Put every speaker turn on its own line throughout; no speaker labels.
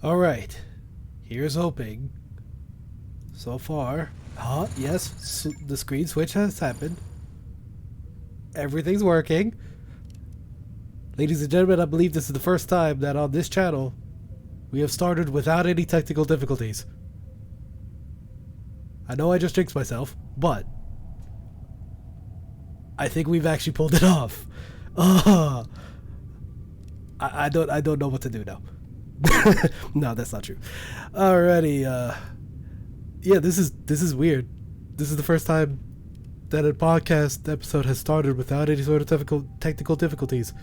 All right. Here's hoping. So far. Yes, the screen switch has happened. Everything's working. Ladies and gentlemen, I believe this is the first time that on this channel we have started without any technical difficulties. I know I just jinxed myself, but I think we've actually pulled it off. I don't know what to do now. No, that's not true. Alrighty, yeah, this is weird. This is the first time that a podcast episode has started without any sort of technical difficulties.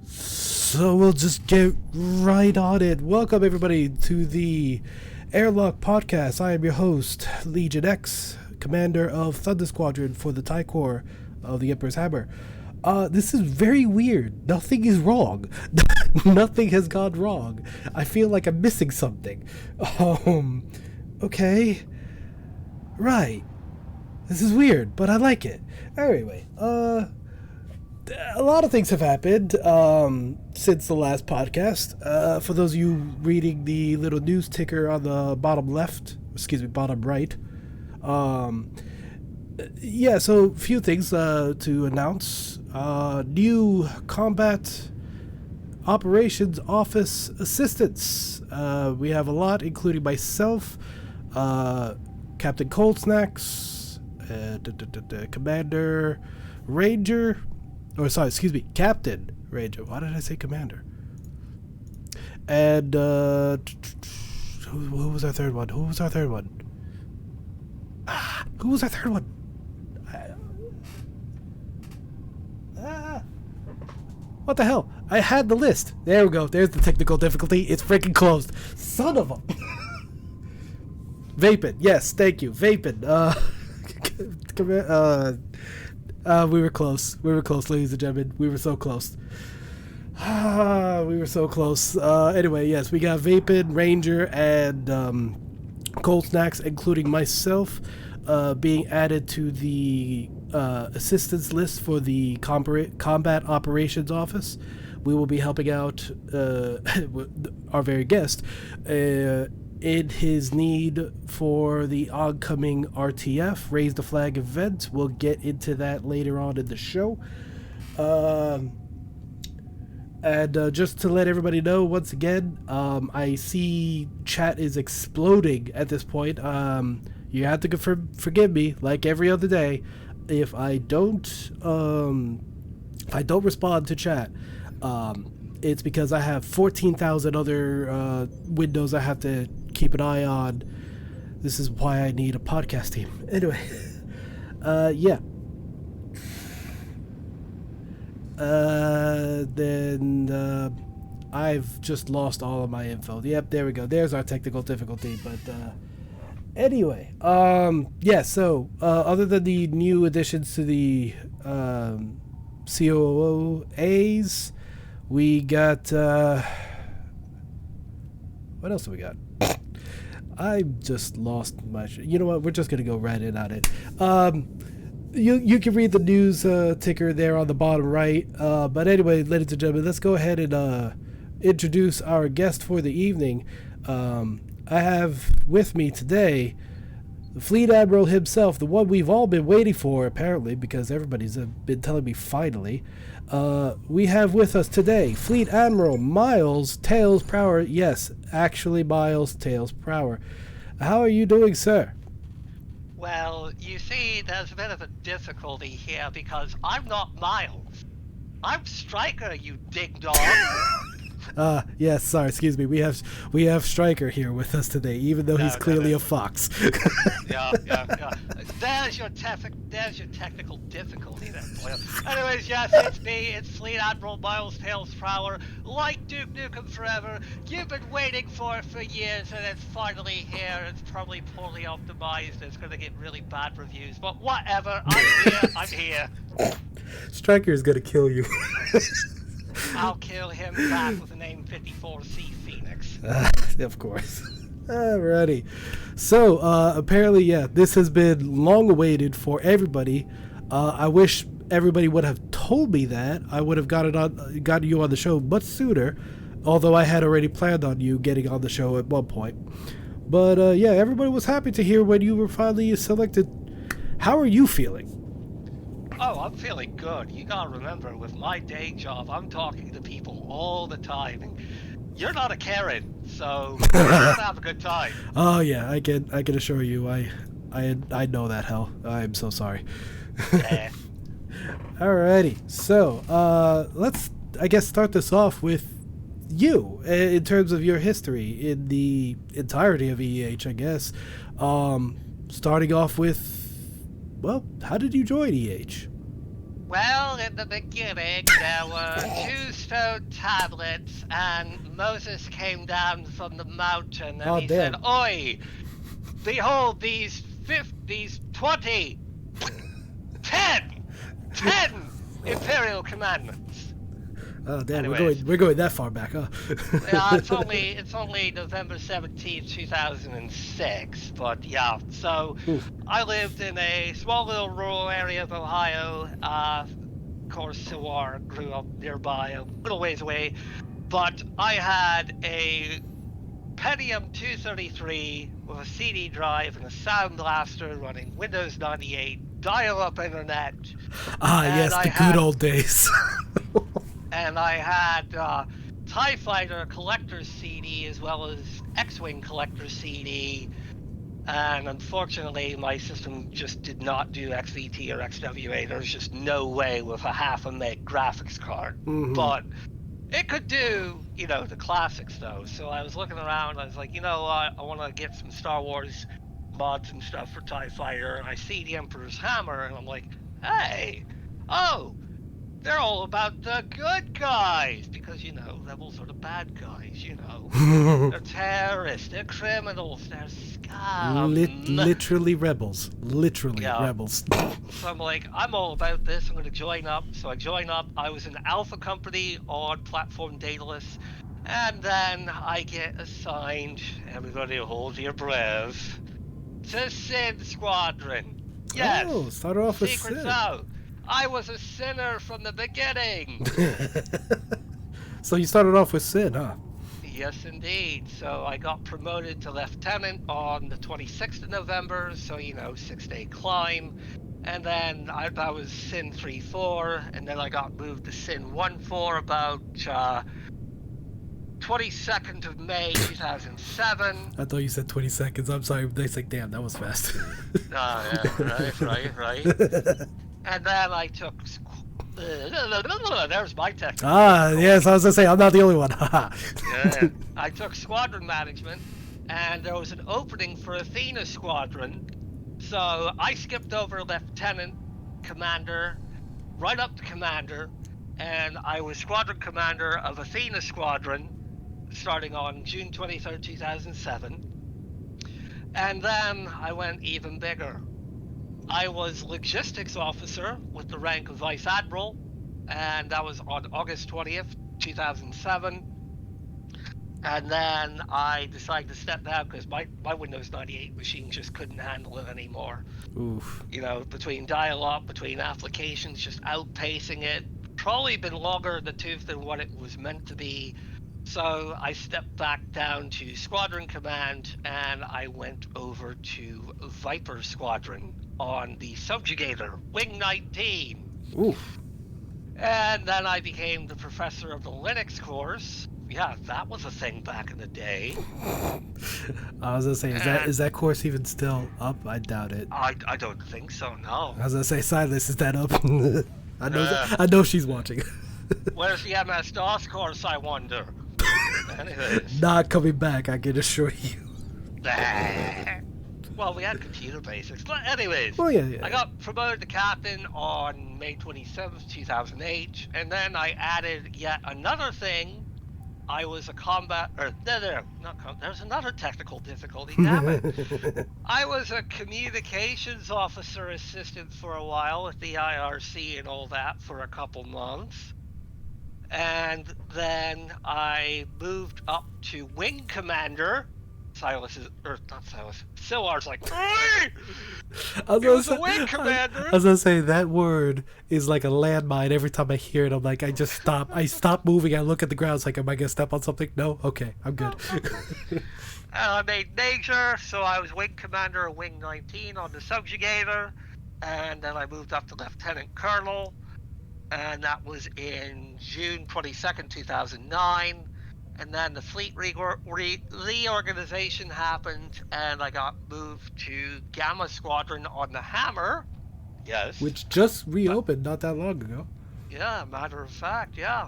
So we'll just get right on it. Welcome everybody to the Airlock Podcast. I am your host, Legion X, commander of Thunder Squadron for the TIE Corps of the Emperor's Hammer. This is very weird. Nothing is wrong. Nothing has gone wrong. I feel like I'm missing something. Okay. Right. This is weird, but I like it. Anyway, a lot of things have happened since the last podcast. For those of you reading the little news ticker on the bottom right. Yeah, so a few things to announce. New combat operations office assistants. We have a lot, including myself, Captain Cold Snacks, Commander Ranger, Captain Ranger. Why did I say Commander? And who was our third one? Who was our third one? What the hell? I had the list. There we go. There's the technical difficulty. It's freaking closed. Son of a... Vapid. Yes, thank you. Vapid. We were close. We were close, ladies and gentlemen. We were so close. We were so close. Anyway, yes, we got Vapid, Ranger, and Cold Snacks, including myself, being added to the assistance list for the combat operations office. We will be helping out our very guest in his need for the oncoming RTF Raise the Flag event. We'll get into that later on in the show. And just to let everybody know, once again, I see chat is exploding at this point. You have to forgive me, like every other day, if I don't respond to chat. It's because I have 14,000 other windows I have to keep an eye on. This is why I need a podcast team. Anyway, yeah. Then I've just lost all of my info. Yep, there we go. There's our technical difficulty. But anyway, yeah. So other than the new additions to the COOAs, we got what else do we got? I just lost my. You know what? We're just gonna go right in on it. You can read the news ticker there on the bottom right. But anyway, ladies and gentlemen, let's go ahead and introduce our guest for the evening. I have with me today the Fleet Admiral himself, the one we've all been waiting for, apparently, because everybody's been telling me finally. We have with us today Fleet Admiral Miles Tails Prower. Yes, actually Miles Tails Prower. How are you doing, sir?
Well, you see, there's a bit of a difficulty here because I'm not Miles. I'm Striker, you dig dog.
Yes, sorry, excuse me. We have Striker here with us today, even though he's clearly a fox.
Yeah. There's your technical difficulty there, boy. Anyways, yes, it's me. It's Fleet Admiral Miles Tails Prower. Like Duke Nukem Forever, you've been waiting for it for years, and it's finally here. It's probably poorly optimized. It's going to get really bad reviews, but whatever. I'm here.
Striker's gonna kill you.
I'll kill him back with an AIM-54C Phoenix.
Of course. Alrighty. So, apparently, yeah, this has been long awaited for everybody. I wish everybody would have told me that. I would have gotten you on the show much sooner. Although I had already planned on you getting on the show at one point. But yeah, everybody was happy to hear when you were finally selected. How are you feeling?
Oh, I'm feeling good. You gotta remember, with my day job, I'm talking to people all the time. And you're not a Karen, so you're gonna have a good time.
Oh yeah, I can assure you, I know that hell. I'm so sorry.
Yeah.
Alrighty, so let's I guess start this off with you in terms of your history in the entirety of EH. I guess starting off with, well, how did you join EH?
Well, in the beginning, there were 2 stone tablets, and Moses came down from the mountain, and he said, "Oi, behold these 20, 10 Imperial Commandments."
Oh damn,
Anyways.
we're going that far back, huh?
Yeah, it's only November 17th, 2006, but yeah, so
Oof.
I lived in a small little rural area of Ohio. Of course, Sewar grew up nearby, a little ways away, but I had a Pentium 233 with a CD drive and a Sound Blaster running Windows 98, dial-up internet.
Ah, yes, the good old days.
And I had TIE Fighter Collector's CD as well as X-Wing Collector's CD. And unfortunately, my system just did not do XVT or XWA. There's just no way with a 0.5 meg graphics card.
Mhm.
But it could do, the classics though. So I was looking around. I was like, you know what? I want to get some Star Wars mods and stuff for TIE Fighter. And I see the Emperor's Hammer, and I'm like, hey, oh, they're all about the good guys, because, rebels are the bad guys, They're terrorists, they're criminals, they're scum.
Literally rebels. Literally
Yeah.
rebels.
So I'm like, I'm all about this, I'm going to join up. So I join up. I was in Alpha Company on Platform Daedalus, and then I get assigned, everybody hold your breath, to Sin Squadron. Yes,
Oh, started off with
secret's
Sin.
out. I was a sinner from the beginning.
So you started off with Sin, huh?
Yes, indeed. So I got promoted to lieutenant on the 26th of November, so, 6-day climb. And then I was Sin 3-4, and then I got moved to Sin 1-4 about 22nd of May 2007.
I thought you said 20 seconds. I'm sorry. They like, damn, that was fast.
Yeah, right. And then I took... there's my technical.
Yes, I was going to say, I'm not the only one.
Yeah. I took squadron management, and there was an opening for Athena Squadron. So I skipped over lieutenant commander, right up to commander, and I was squadron commander of Athena Squadron, starting on June 23rd, 2007. And then I went even bigger. I was logistics officer with the rank of vice admiral, and that was on August 20th, 2007. And then I decided to step down because my Windows 98 machine just couldn't handle it anymore.
Oof.
Between dial-up, between applications, just outpacing it. Probably been longer in the tooth than what it was meant to be. So I stepped back down to Squadron Command, and I went over to Viper Squadron on the Subjugator, Wing 19.
Oof.
And then I became the professor of the Linux course. Yeah, that was a thing back in the day.
I was gonna say, is that course even still up? I doubt it.
I don't think so, no.
I was gonna say, Silas, is that up? I know she's watching.
Where's the MS-DOS course, I wonder? Anyways.
Not coming back, I can assure you.
Well, we had computer basics. But anyways,
Oh yeah.
I got promoted to captain on May 27th, 2008, and then I added yet another thing. I was a there's another technical difficulty, damn it. I was a communications officer assistant for a while at the IRC and all that for a couple months. And then I moved up to wing commander, Silar's like, "Hey!
I was
It
gonna
was
say,
a wing, Commander!"
I was gonna say that word is like a landmine. Every time I hear it, I'm like, I just stop. I stop moving. I look at the ground. It's like, am I gonna step on something? No. Okay, I'm good.
I made Major, so I was Wing Commander of Wing 19 on the Subjugator, and then I moved up to Lieutenant Colonel, and that was in June 22nd, 2009. And then the fleet reorganization happened, and I got moved to Gamma Squadron on the Hammer. Yes.
Which just reopened not that long ago.
Yeah, matter of fact, yeah.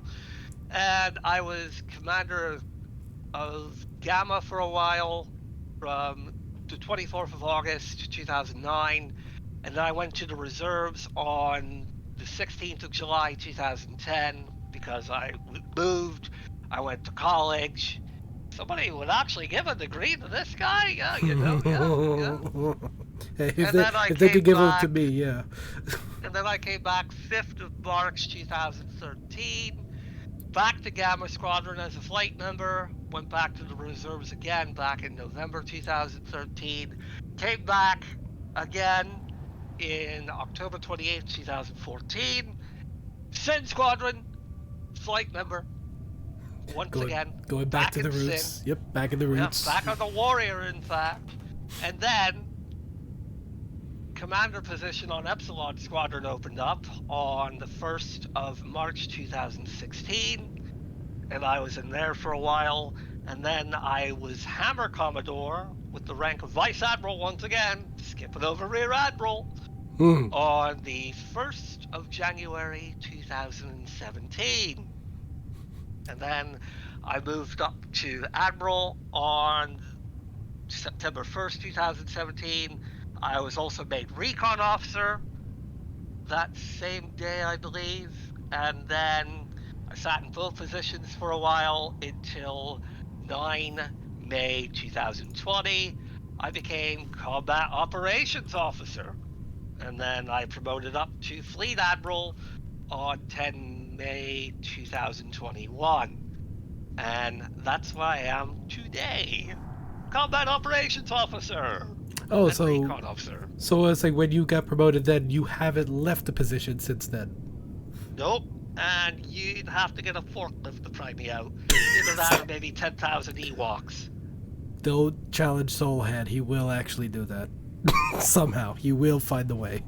And I was commander of Gamma for a while, from the 24th of August 2009, and then I went to the reserves on the 16th of July 2010 because I moved. I went to college. Somebody would actually give a degree to this guy, yeah, yeah.
Hey,
And then
if they could give them to me, yeah.
And then I came back 5th of March 2013. Back to Gamma Squadron as a flight member, went back to the reserves again back in November 2013, came back again in October 28th, 2014, Sin Squadron, flight member, once again.
Going back to the roots.
Sin.
Yep, back in the roots.
Yeah, back on the Warrior, in fact. And then commander position on Epsilon Squadron opened up on the 1st of March 2016, and I was in there for a while, and then I was Hammer Commodore with the rank of Vice Admiral once again, skipping over Rear Admiral, on the 1st of January 2017. And then I moved up to Admiral on September 1st, 2017. I was also made Recon Officer that same day, I believe, and then I sat in both positions for a while until 9 May 2020. I became Combat Operations Officer, and then I promoted up to Fleet Admiral on 10 May 2021. And that's why I am today, Combat Operations Officer.
Oh,
and
so
Recon Officer.
So it's like when you got promoted, then you haven't left the position since then.
Nope. And you'd have to get a forklift to pry me out. Either that or maybe 10,000 Ewoks.
Don't challenge Soulhead. He will actually do that. Somehow. He will find the way.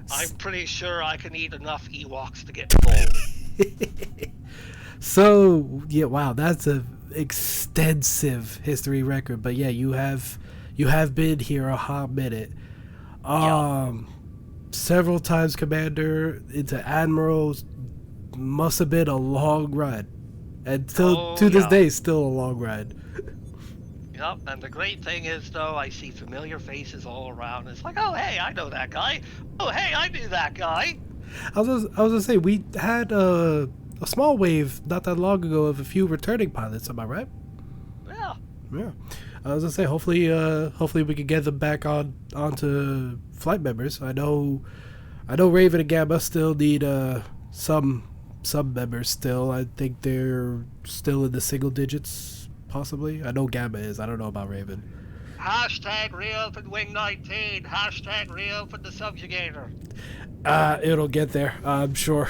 I'm pretty sure I can eat enough Ewoks to get full.
So, yeah, wow, that's a extensive history record. But yeah, you have been here a hot minute. Several times commander into admirals. Must have been a long ride, and still to this day still a long ride.
Yep, and the great thing is though, I see familiar faces all around. It's like, oh hey, I know that guy. Oh hey, I knew that guy.
I was gonna say, we had a small wave not that long ago of a few returning pilots. Am I right? Yeah. I was gonna say, hopefully we can get them back onto flight members. I know Raven and Gamma still need some members still. I think they're still in the single digits, possibly. I know Gamma is. I don't know about Raven.
Hashtag reopen Wing 19. Hashtag reopen the Subjugator.
It'll get there, I'm sure.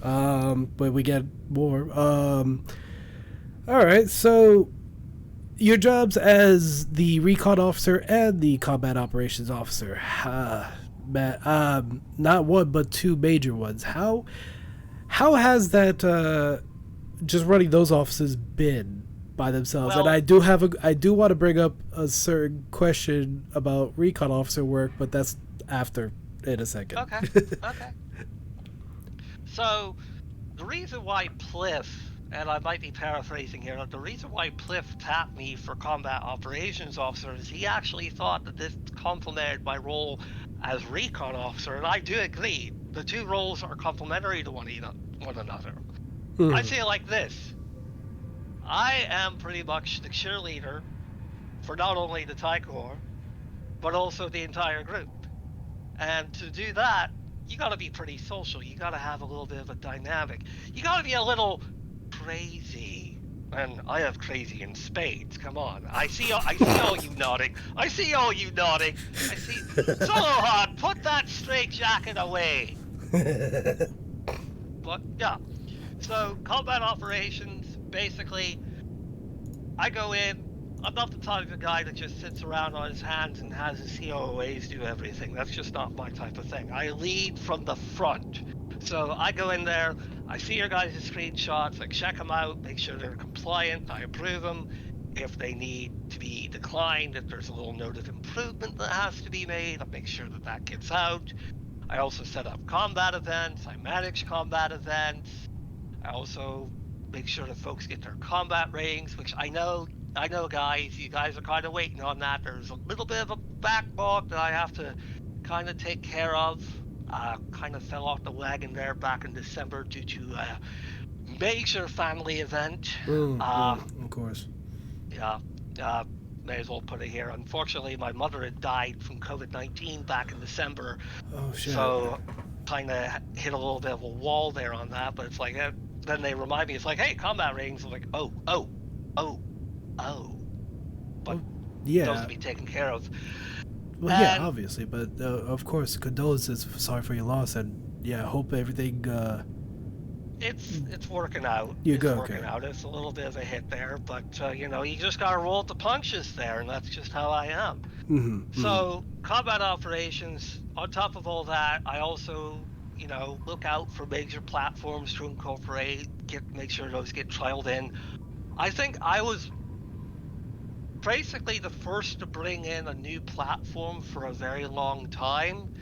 But we get more. Alright, so your jobs as the Recon Officer and the Combat Operations Officer. Not one, but two major ones. How has that just running those offices been by themselves?
Well,
and I do want to bring up a certain question about Recon Officer work, but that's after in a second.
Okay. So the reason why Pliff, and I might be paraphrasing here, the reason why Pliff tapped me for Combat Operations Officer is he actually thought that this complemented my role as Recon Officer, and I do agree. The two roles are complementary to one another. I see it like this. I am pretty much the cheerleader for not only the TIE Corps, but also the entire group. And to do that, you gotta be pretty social. You gotta have a little bit of a dynamic. You gotta be a little crazy. And I have crazy in spades. Come on. I see all you nodding. I see all you nodding. I see. Solohan, put that straight jacket away. But yeah. So combat operations, basically, I go in. I'm not the type of guy that just sits around on his hands and has his COAs do everything. That's just not my type of thing. I lead from the front. So I go in there, I see your guys' screenshots, I check them out, make sure they're compliant, I approve them. If they need to be declined, if there's a little note of improvement that has to be made, I make sure that that gets out. I also set up combat events, I manage combat events. I also make sure that folks get their combat ratings, which I know guys, you guys are kind of waiting on that. There's a little bit of a backlog that I have to kind of take care of. Kind of fell off the wagon there back in December due to a major family event.
Of course.
Yeah, may as well put it here. Unfortunately, my mother had died from COVID-19 back in December.
Oh, shit.
So kind of hit a little bit of a wall there on that, but it's like, then they remind me, it's like, hey, combat ratings. I'm like, oh. But
yeah.
those to be taken care of.
Well, yeah, obviously, but of course, condolences. Sorry for your loss, and yeah, hope everything.
It's working out.
Working
out. It's a little bit of a hit there, but you just gotta roll with the punches there, and that's just how I am.
Mm-hmm,
so combat operations. On top of all that, I also look out for major platforms to incorporate. Make sure those get trialed in. I think I was basically the first to bring in a new platform for a very long time,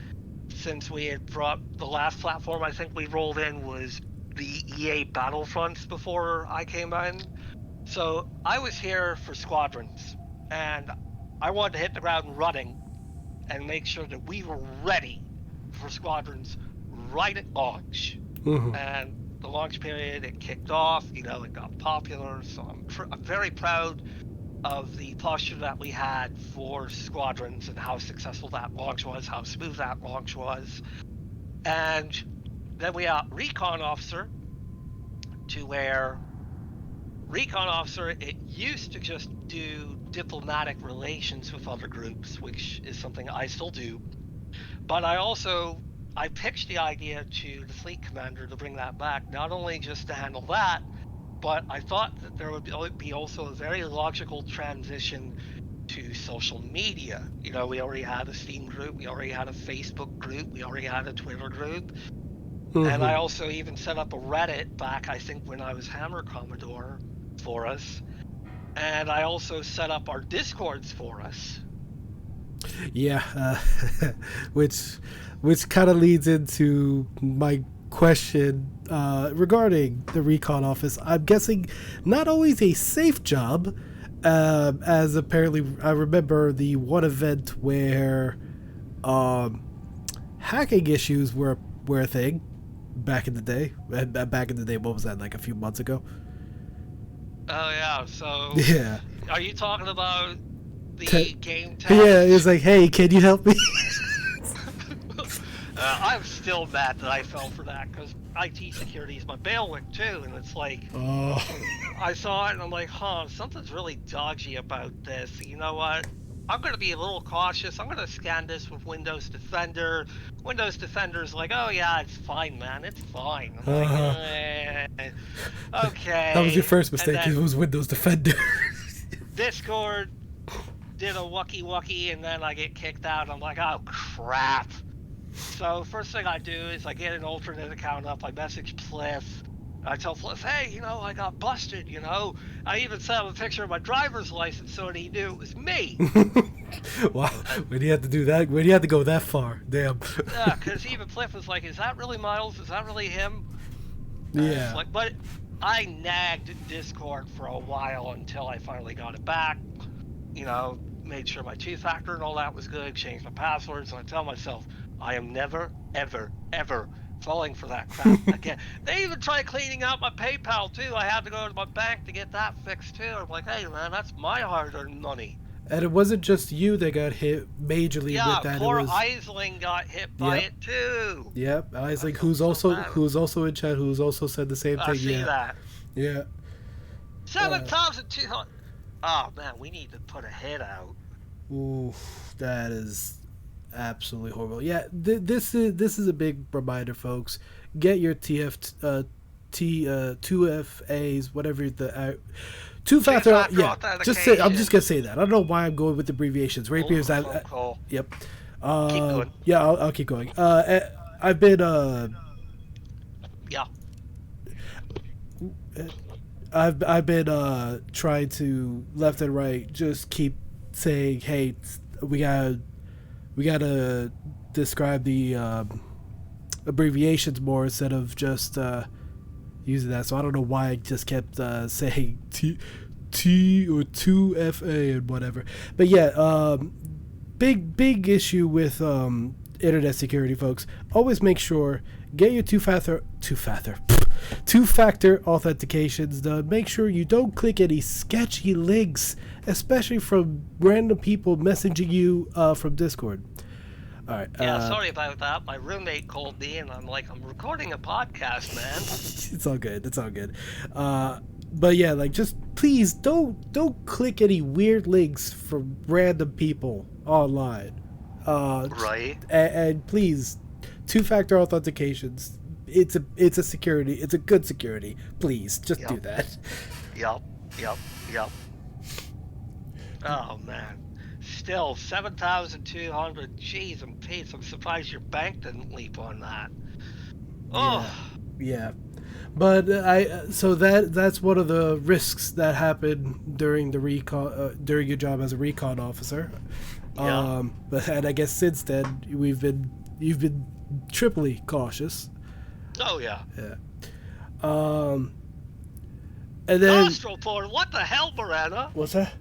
since we had brought the last platform I think we rolled in was the EA Battlefronts before I came in. So I was here for Squadrons, and I wanted to hit the ground running and make sure that we were ready for Squadrons right at launch.
Mm-hmm.
And the launch period, it kicked off, it got popular, so I'm very proud of the posture that we had for Squadrons and how successful that launch was, how smooth that launch was. And then we got Recon Officer, to where Recon Officer, it used to just do diplomatic relations with other groups, which is something I still do. But I pitched the idea to the fleet commander to bring that back, not only just to handle that, but I thought that there would be also a very logical transition to social media. We already had a Steam group, we already had a Facebook group, we already had a Twitter group. Mm-hmm. And I also even set up a Reddit back, I think, when I was Hammer Commodore for us. And I also set up our Discords for us.
Yeah, which kind of leads into my question regarding the Recon Office. I'm guessing not always a safe job, as apparently I remember the one event where hacking issues were a thing back in the day. What was that, like a few months ago?
Oh yeah, so
yeah.
Are you talking about the game test?
Yeah, it's like, hey, can you help me?
I'm still mad that I fell for that, because IT security is my bailiwick too, and it's like, I saw it and I'm like, something's really dodgy about this. You know what? I'm going to be a little cautious. I'm going to scan this with Windows Defender. Windows Defender's like, oh yeah, it's fine, man. It's fine. I'm like, okay.
That was your first mistake. It was Windows Defender.
Discord did a wucky, and then I get kicked out. I'm like, oh crap. So first thing I do is I get an alternate account up. I message Pliff. I tell Pliff, hey, I got busted, I even sent him a picture of my driver's license so that he knew it was me.
Wow, when do you have to do that? When do you have to go that far? Damn.
Yeah, because even Pliff was like, is that really Miles? Is that really him?
Yeah.
But I nagged Discord for a while until I finally got it back. Made sure my two-factor and all that was good, changed my passwords, and I tell myself, I am never, ever, ever falling for that crap again. They even tried cleaning out my PayPal too. I had to go to my bank to get that fixed too. I'm like, hey man, that's my hard-earned money.
And it wasn't just you that got hit majorly with that.
Yeah, poor Eisling got hit by it too. Yep,
Eisling, who's also in chat, who's also said the same thing.
I see that.
Yeah.
7,200. Oh man, we need to put a hit out.
Ooh, that is absolutely horrible. Yeah, this is a big reminder, folks. Get your two FAs, whatever the two-factor. Yeah, I'm just gonna say that. I don't know why I'm going with abbreviations. Rapier's.
Cool.
Yep.
Keep going.
Yeah, I'll keep going. I've been.
Yeah.
I've been trying to left and right just keep saying, hey, we gotta describe the abbreviations more instead of just using that. So I don't know why I just kept saying T or 2FA and whatever. But yeah, big issue with internet security, folks. Always make sure get your two-factor authentications done. Make sure you don't click any sketchy links, especially from random people messaging you from Discord. All right.
Yeah, sorry about that. My roommate called me, and I'm like, I'm recording a podcast, man.
It's all good. It's all good. But yeah, like, just please don't click any weird links from random people online.
Right.
And please, two-factor authentications. It's a security. It's a good security. Please, just do that.
Yep. Oh man. Still 7,200. Jeez, I'm surprised your bank didn't leap on that. Oh.
Yeah. But so that's one of the risks that happen during the recon during your job as a recon officer.
Yeah.
But and I guess since then you've been triply cautious.
Oh yeah.
Yeah. And then
nostril porn. What the hell, Miranda?
What's that?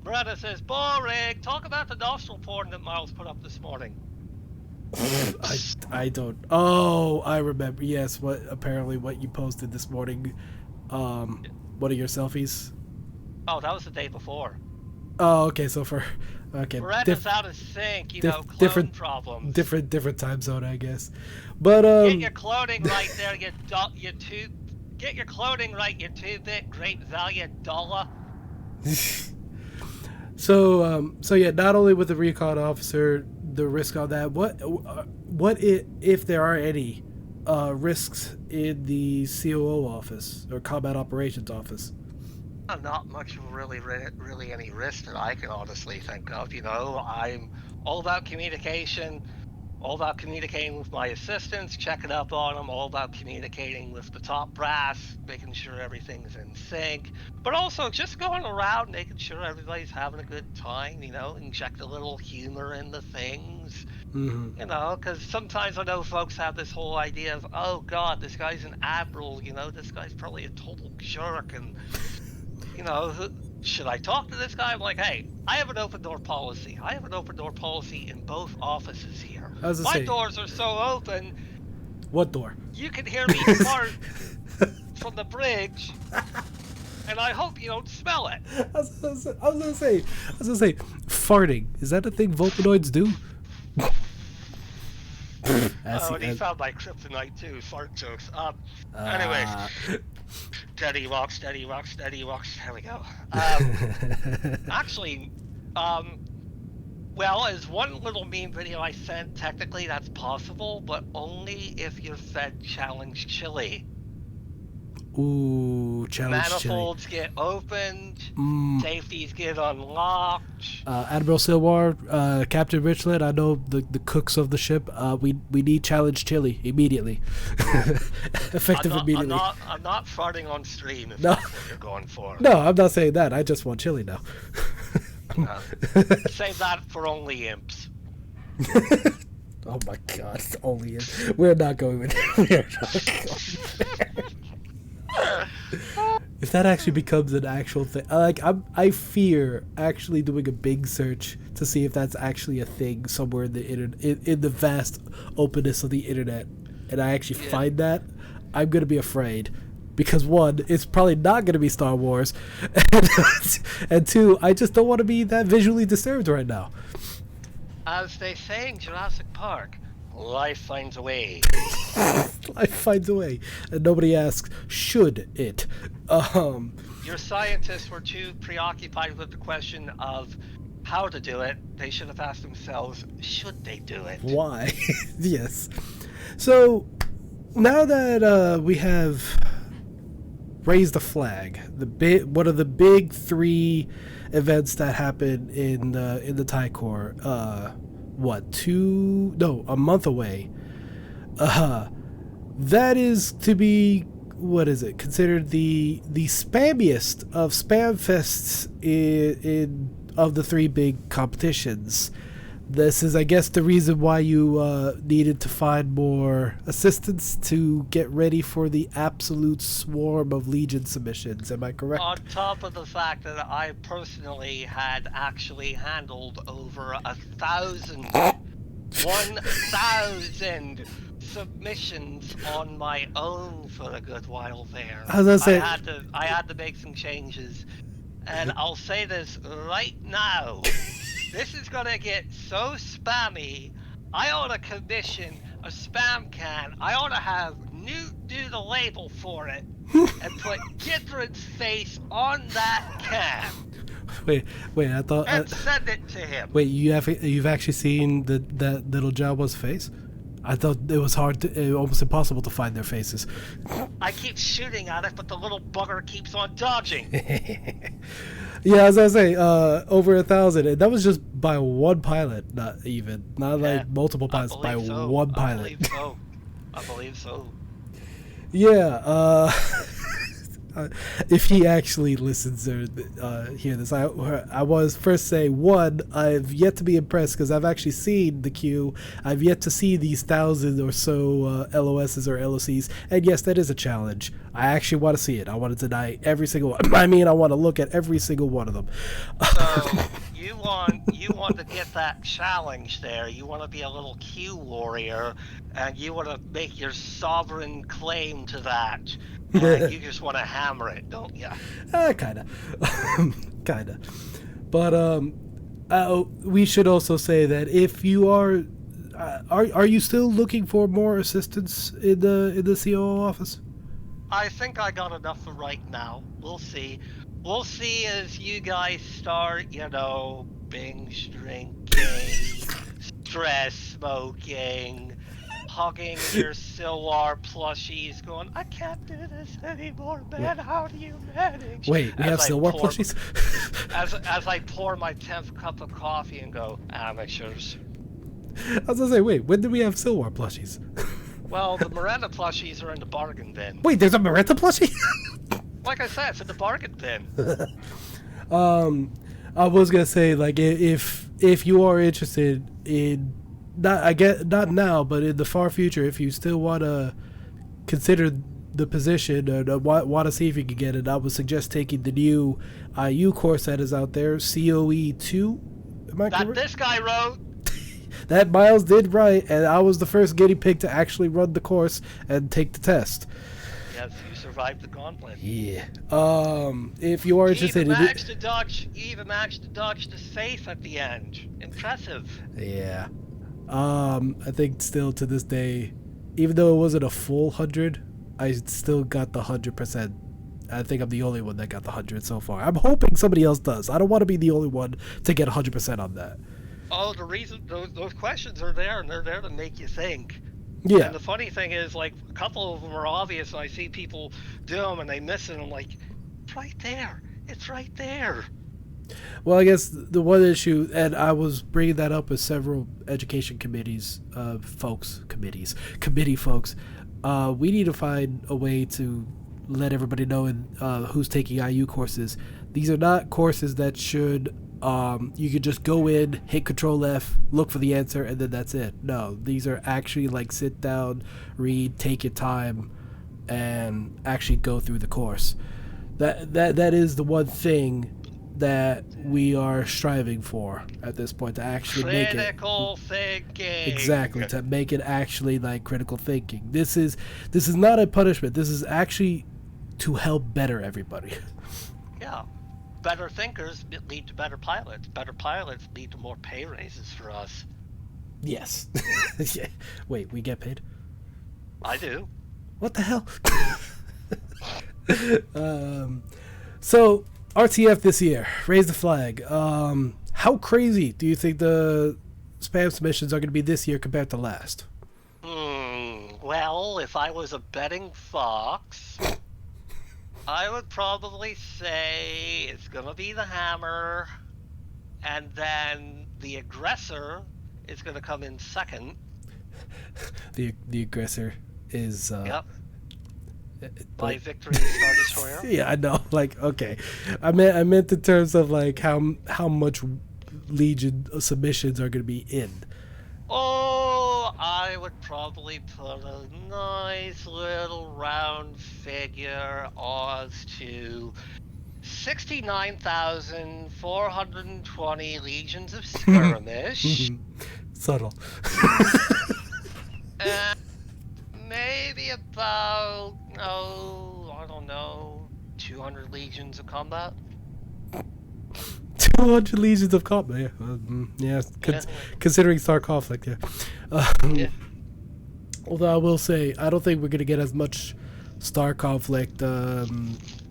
Miranda says, boring. Talk about the nostril porn that Miles put up this morning.
I don't. Oh, I remember. Yes, what you posted this morning. What are your selfies?
Oh, that was the day before.
Oh, okay. So
Miranda's out of sync. Clone
different
problems.
Different time zone, I guess. But
get your cloning right there. Get your cloning right. You 2-bit great value dollar.
So yeah, not only with the recon officer, the risk on that. What if there are any risks in the COO office or combat operations office?
Not much really any risk that I can honestly think of. I'm all about communication, all about communicating with my assistants, checking up on them, all about communicating with the top brass, making sure everything's in sync, but also just going around making sure everybody's having a good time, and check the little humor in the things, because sometimes I know folks have this whole idea of, oh God, this guy's an admiral, this guy's probably a total jerk, and should I talk to this guy? I'm like, hey, I have an open door policy. I have an open door policy in both offices here. My doors are so open.
What door?
You can hear me fart from the bridge, and I hope you don't smell it.
I was gonna say, farting. Is that a thing Vulcanoids do?
And he found my kryptonite too. Fart jokes. Anyways. Steady walks. There we go. Actually, well, as one little meme video I sent, technically that's possible, but only if you're fed challenge chili.
Ooh, challenge
Manifolds
chili.
Get opened, safeties get unlocked.
Admiral Silwar, Captain Richland, I know the cooks of the ship. We need challenge chili immediately. Immediately.
I'm not farting on stream if that's what you're going for.
No, I'm not saying that. I just want chili now.
Save that for only imps.
Oh my God, only imps. We're not going with there. If that actually becomes an actual thing, I fear actually doing a big search to see if that's actually a thing somewhere in the internet, in the vast openness of the internet, and I actually find that, I'm gonna be afraid, because one, it's probably not gonna be Star Wars, and two, I just don't want to be that visually disturbed right now.
As they say in Jurassic Park, life finds a way.
Life finds a way, and nobody asks, should it?
Your scientists were too preoccupied with the question of how to do it. They should have asked themselves, should they do it?
Why? Yes. So, now that we have raised the flag, one of the big 3 events that happened in the Thai Corps, a month away. That is to be, what is it, considered the spammiest of spam fests of the 3 big competitions. This is, I guess, the reason why you needed to find more assistance to get ready for the absolute swarm of Legion submissions. Am I correct?
On top of the fact that I personally had actually handled over 1,000 submissions on my own for a good while there.
I was gonna say,
I had to make some changes, and I'll say this right now. This is gonna get so spammy. I ought to commission a spam can. I ought to have Newt do the label for it and put Githrin's face on that can.
Wait! I thought.
And send it to him.
Wait, you've actually seen that little Jawa's face? I thought it was almost impossible to find their faces.
I keep shooting at it, but the little bugger keeps on dodging.
Yeah, as I say, over 1,000, and that was just by one pilot, not like multiple pilots, by one pilot.
I believe so.
Yeah, if he actually listens or hear this, I was first say, one, I've yet to be impressed because I've actually seen the queue. I've yet to see these 1,000 or so LOSs or LOCs, and yes, that is a challenge. I actually want to see it. I want to deny every single one. I mean, I want to look at every single one of them.
So you want to get that challenge there. You want to be a little queue warrior, and you want to make your sovereign claim to that. You just want to hammer it, don't you?
Kinda. But we should also say that if you are you still looking for more assistance in the COO office?
I think I got enough for right now. We'll see. We'll see as you guys start, binge drinking, stress smoking, hugging your Silwar plushies, going, I can't do this anymore, man. How do you manage?
Wait, we have Silwar plushies?
as I pour my 10th cup of coffee and go, amateurs.
I was gonna say, wait, when did we have Silwar plushies?
Well, the Miranda plushies are in the bargain bin.
Wait, there's a Miranda plushie?
Like I said, it's in the bargain bin.
I was gonna say, like, if you are interested in, not now, but in the far future, if you still want to consider the position and want to see if you can get it, I would suggest taking the new IU course that is out there, COE 2. Am I correct?
That this guy wrote.
That Miles did write, and I was the first guinea pig to actually run the course and take the test.
Yes, you survived the gauntlet.
Yeah. If you are interested,
you even managed to dodge the safe at the end. Impressive.
Yeah. I think still to this day, even though it wasn't a full 100, I still got the 100%. I think I'm the only one that got the 100 so far. I'm hoping somebody else does. I don't want to be the only one to get 100% on that.
Oh, the reason those questions are there, and they're there to make you think.
Yeah.
And the funny thing is, like, a couple of them are obvious, and I see people do them, and they miss it, and I'm like, it's right there. It's right there.
Well, I guess the one issue, and I was bringing that up with several education committee folks, we need to find a way to let everybody know who's taking IU courses. These are not courses that should... you could just go in, hit Control F, look for the answer, and then that's it. No, these are actually like sit down, read, take your time, and actually go through the course. That is the one thing that we are striving for at this point, to actually make it
critical thinking.
Exactly, to make it actually like critical thinking. This is not a punishment. This is actually to help better everybody.
Yeah. Better thinkers lead to better pilots. Better pilots lead to more pay raises for us.
Yes. Yeah. Wait, we get paid?
I do.
What the hell? So RTF this year, raise the flag. How crazy do you think the spam submissions are going to be this year compared to last?
Well, if I was a betting fox, I would probably say it's going to be the hammer, and then the aggressor is going to come in second.
The aggressor is
Yep. By Victory Star Destroyer.
Yeah, I know. Like, okay, I meant in terms of like how much Legion submissions are going to be in.
Oh, I would probably put a nice little round figure as to 69,420 Legions of Skirmish.
Subtle.
And maybe about, I don't know, 200 Legions of Combat.
200 Legions of Combat. Yeah, considering Star Conflict, yeah.
Yeah.
Although I will say, I don't think we're going to get as much Star Conflict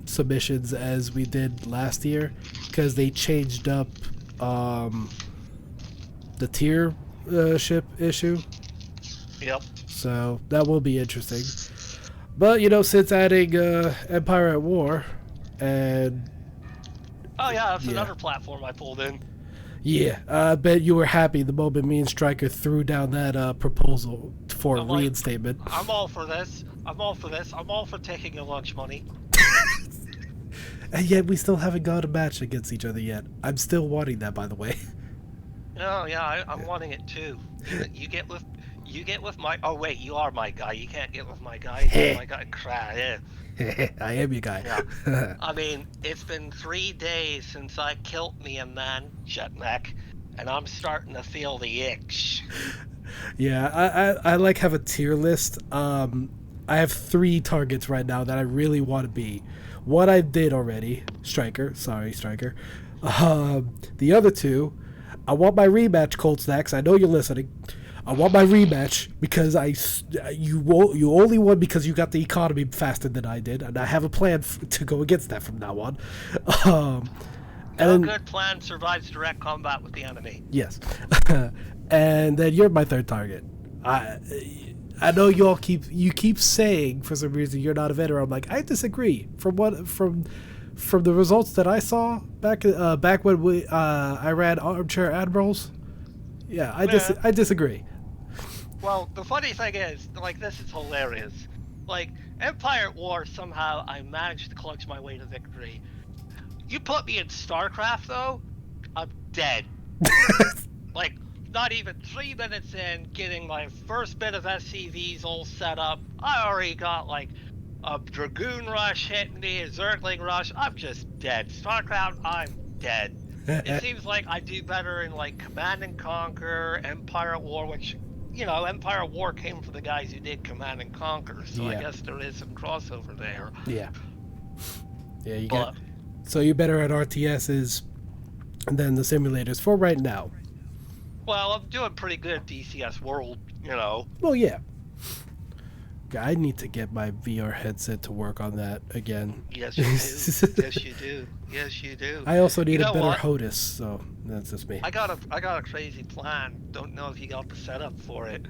submissions as we did last year, because they changed up the tier ship issue.
Yep.
So that will be interesting. But, since adding Empire at War and...
Oh yeah, that's another platform I pulled in.
Yeah, I bet you were happy the moment me and Stryker threw down that proposal for reinstatement.
I'm all for this. I'm all for taking your lunch money.
And yet we still haven't got a match against each other yet. I'm still wanting that, by the way.
No, yeah, I'm wanting it too. You get with my. Oh wait, you are my guy. You can't get with my guy. You're my guy. Crap. Yeah.
I am your guy.
Yeah. I mean, it's been 3 days since I killed me a man, Jetneck, and I'm starting to feel the itch.
Yeah, I like have a tier list. I have 3 targets right now that I really want to be. One I did already, Stryker. Sorry, Stryker. The other 2, I want my rematch, Cold Snacks. I know you're listening. I want my rematch because you only won because you got the economy faster than I did, and I have a plan to go against that from now on.
No good plan survives direct combat with the enemy.
Yes. And then you're my 3rd target. I know you keep saying for some reason you're not a veteran. I'm like, I disagree. From the results that I saw back when I ran Armchair Admirals. Yeah, I disagree.
Well, the funny thing is, this is hilarious. Empire at War, somehow I managed to clutch my way to victory. You put me in StarCraft, though, I'm dead. Not even 3 minutes in, getting my first bit of SCVs all set up, I already got, a Dragoon Rush hitting me, a Zergling Rush, I'm just dead. StarCraft, I'm dead. It seems like I do better in Command and Conquer, Empire at War, which, Empire at War came from the guys who did Command and Conquer, so yeah. I guess there is some crossover there.
Yeah. Yeah, so you're better at RTSs than the simulators for right now.
Well, I'm doing pretty good at DCS World,
Well, yeah. I need to get my VR headset to work on that again.
Yes, you do. Yes, you do. Yes, you do.
I also need a better HOTUS, so that's just me.
I got a crazy plan. Don't know if you got the setup for it.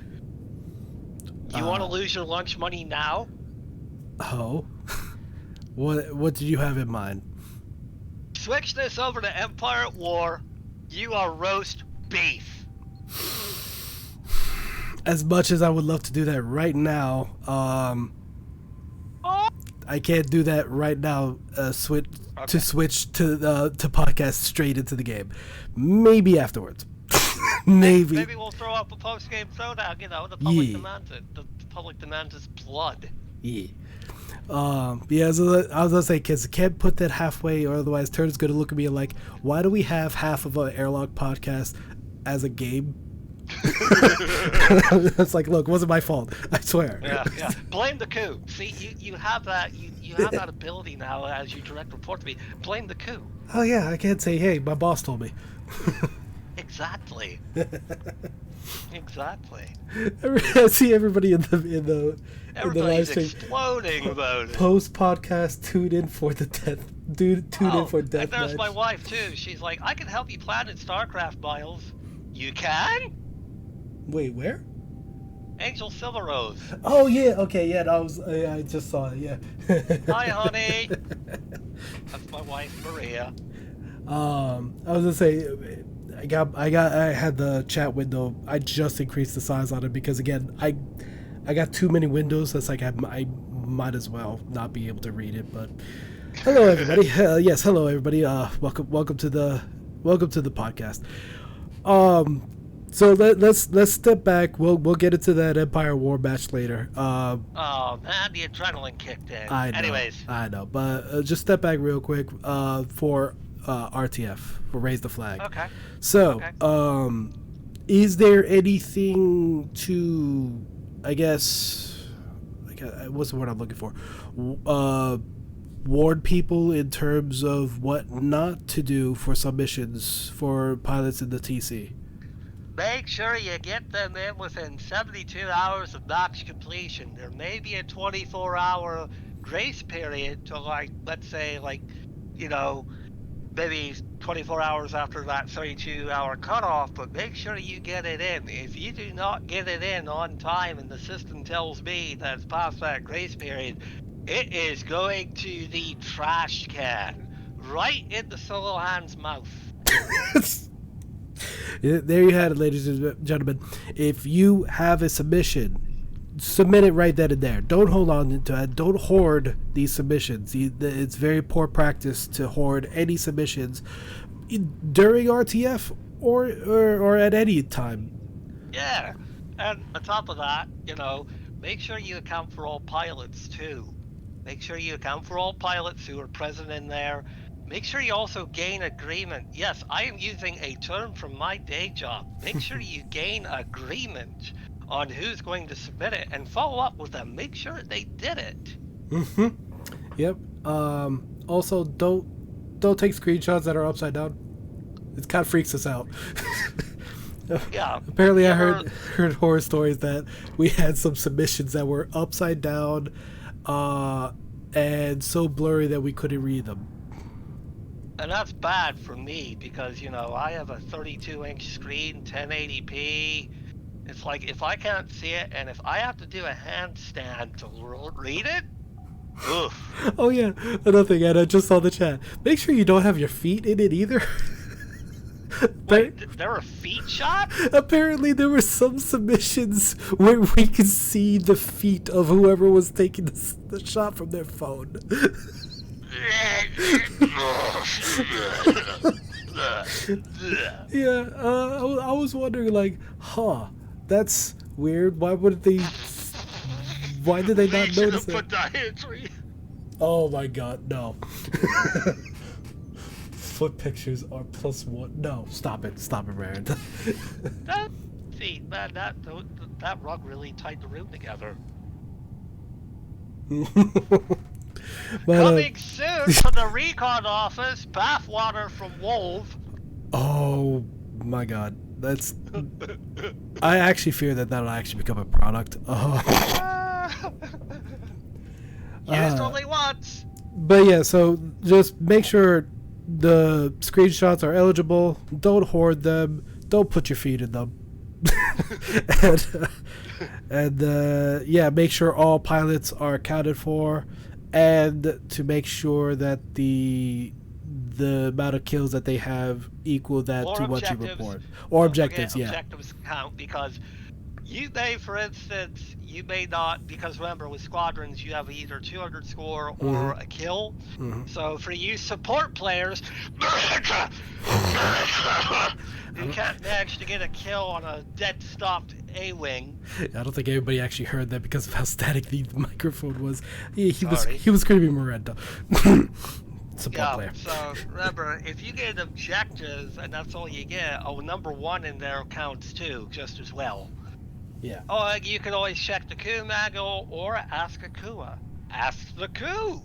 You want to lose your lunch money now?
Oh. What did you have in mind?
Switch this over to Empire at War. You are roast beef.
As much as I would love to do that right now, I can't do that right now. Switch to podcast straight into the game. Maybe afterwards. Maybe
we'll throw up a post-game throwdown. The public demands it. The public demands is blood.
Yeah. Yeah. So I was gonna say, kids, can't put that halfway, or otherwise, Turner's gonna look at me like, why do we have half of an Airlock podcast as a game? It's like, look, it wasn't my fault. I swear.
Yeah. Blame the coup. See, you have that. You have that ability now as you direct report to me. Blame the coup.
Oh yeah, I can't say, hey, my boss told me.
Exactly. Exactly.
I see everybody in the live
Everybody's
stream.
exploding about it.
Post podcast, tune in for the death. Tune in for
And
death
there's
match.
my wife too. She's like, I can help you plan in StarCraft, Miles. You can?
Wait, where?
Angel Silver Rose.
Oh yeah, okay, yeah. I just saw it. Yeah.
Hi, honey. That's my wife, Maria.
I was gonna say, I had the chat window. I just increased the size on it because again, I got too many windows. That's like I might as well not be able to read it. But hello everybody. Yes, hello everybody. Welcome to the podcast. So let's step back. We'll get into that Empire War match later.
Oh man, the adrenaline kicked in.
I know.
Anyways.
I know, but just step back real quick. For RTF, for Raise the Flag.
Okay.
So,
Okay.
Is there anything to, I guess, what's the word I'm looking for? Warn people in terms of what not to do for submissions for pilots in the TC.
Make sure you get them in within 72 hours of match completion. There may be a 24-hour grace period to, like, let's say, like, you know, maybe 24 hours after that 32-hour cutoff, but make sure you get it in. If you do not get it in on time and the system tells me that it's past that grace period, it is going to the trash can, right in the solo hand's mouth.
Yeah, there you had it, ladies and gentlemen. If you have a submission, submit it right then and there. Don't hold on to it. Don't hoard these submissions. It's very poor practice to hoard any submissions during RTF or at any time.
Yeah, and on top of that, you know, make sure you account for all pilots too. Make sure you account for all pilots who are present in there. Make sure you also gain agreement. Yes, I am using a term from my day job. Make sure you gain agreement on who's going to submit it and follow up with them. Make sure they did it.
Mm-hmm. Yep. Also, don't take screenshots that are upside down. It kind of freaks us out.
Yeah.
Apparently, I heard horror stories that we had some submissions that were upside down, and so blurry that we couldn't read them.
And that's bad for me because, you know, I have a 32-inch screen, 1080p. It's like, if I can't see it and if I have to do a handstand to read it, oof.
Oh yeah, another thing, and I just saw the chat. Make sure you don't have your feet in it either.
Wait, there are feet shots?
Apparently there were some submissions where we could see the feet of whoever was taking the shot from their phone. Yeah, I was wondering, like, that's weird. Why did they not notice it? Oh my god, no. Foot pictures are +1. No, stop it, Rare.
See, man, that rug really tied the room together.
But,
Coming soon from the Recon Office, bathwater from Wolf.
Oh my god, that's. I actually fear that'll actually become a product.
Used only once.
But yeah, so just make sure the screenshots are eligible. Don't hoard them. Don't put your feet in them. and yeah, make sure all pilots are accounted for, and to make sure that the amount of kills that they have equal that
or
to what you
objectives.
report. Or objectives, yeah.
Objectives count because you may, for instance, you may not, because remember with squadrons you have either 200 score or a kill. So for you support players, you can't manage to get a kill on a dead stopped A-wing.
I don't think everybody actually heard that because of how static the microphone was. He was screaming Miranda. Support player.
So remember, if you get objectives and that's all you get, number 1 in there counts too, just as well.
Yeah.
Oh, you can always check the coup manual or ask a KUA. Ask the coup.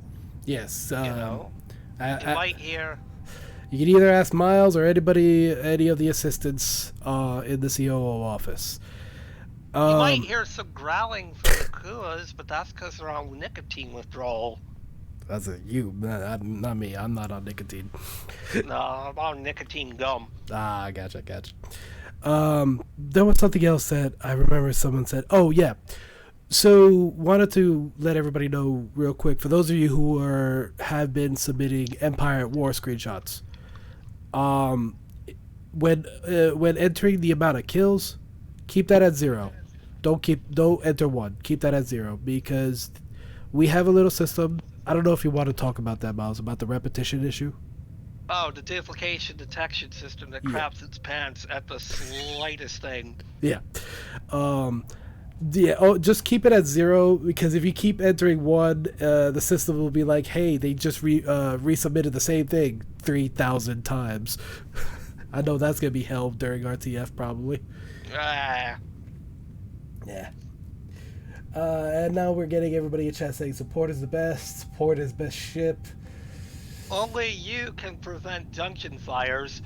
Yes.
You know, you might hear.
You can either ask Miles or any of the assistants in the COO office.
You might hear some growling from the Kuas, but that's because they're on nicotine withdrawal.
That's you, not me. I'm not on nicotine.
No, I'm on nicotine gum.
Ah, gotcha. There was something else that I remember someone said. Oh, yeah. So, wanted to let everybody know real quick, for those of you who have been submitting Empire at War screenshots, when entering the amount of kills, keep that at 0. Don't enter 1. Keep that at 0, because we have a little system. I don't know if you want to talk about that, Miles, about the repetition issue.
Oh, the duplication detection system that craps its pants at the slightest thing.
Yeah. Just keep it at 0, because if you keep entering 1, the system will be like, hey, they just resubmitted the same thing 3,000 times. I know that's going to be hell during RTF, probably. Yeah. And now we're getting everybody a chat saying support is the best. Support is best ship.
Only you can prevent dungeon fires.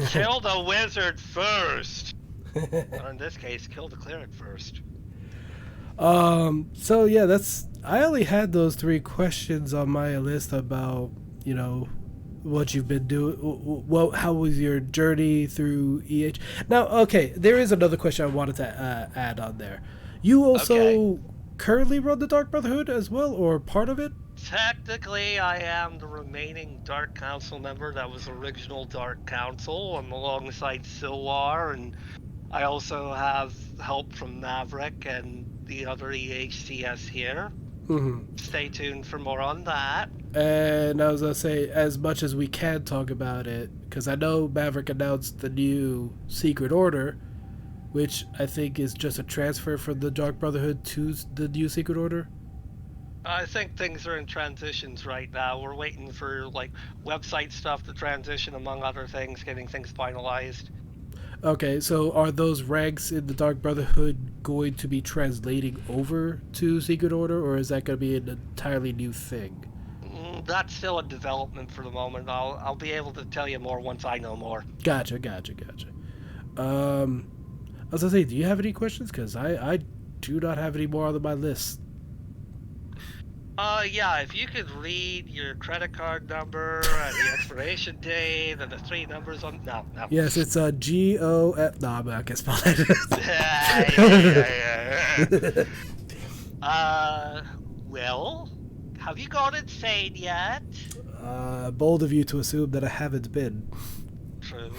Kill the wizard first. Or in this case, kill the cleric first.
So yeah, I only had those 3 questions on my list about, what you've been doing. How was your journey through EH? Now, okay, there is another question I wanted to add on there. You also currently run the Dark Brotherhood as well, or part of it?
Technically, I am the remaining Dark Council member that was original Dark Council. I'm alongside Silwar, and I also have help from Maverick and the other EHCS here.
Mm-hmm.
Stay tuned for more on that.
And I was going to say, as much as we can talk about it, because I know Maverick announced the new Secret Order, which I think is just a transfer from the Dark Brotherhood to the new Secret Order.
I think things are in transitions right now. We're waiting for website stuff to transition, among other things, getting things finalized.
Okay, so are those ranks in the Dark Brotherhood going to be translating over to Secret Order, or is that going to be an entirely new thing?
That's still a development for the moment. I'll be able to tell you more once I know more.
Gotcha. I was going to say, do you have any questions? Because I do not have any more on my list.
Yeah, if you could read your credit card number and the expiration date and the 3 numbers on... No.
Yes, it's GOF... No, I'm not going to spell it.
Well, have you gone insane yet?
Bold of you to assume that I haven't been.
True.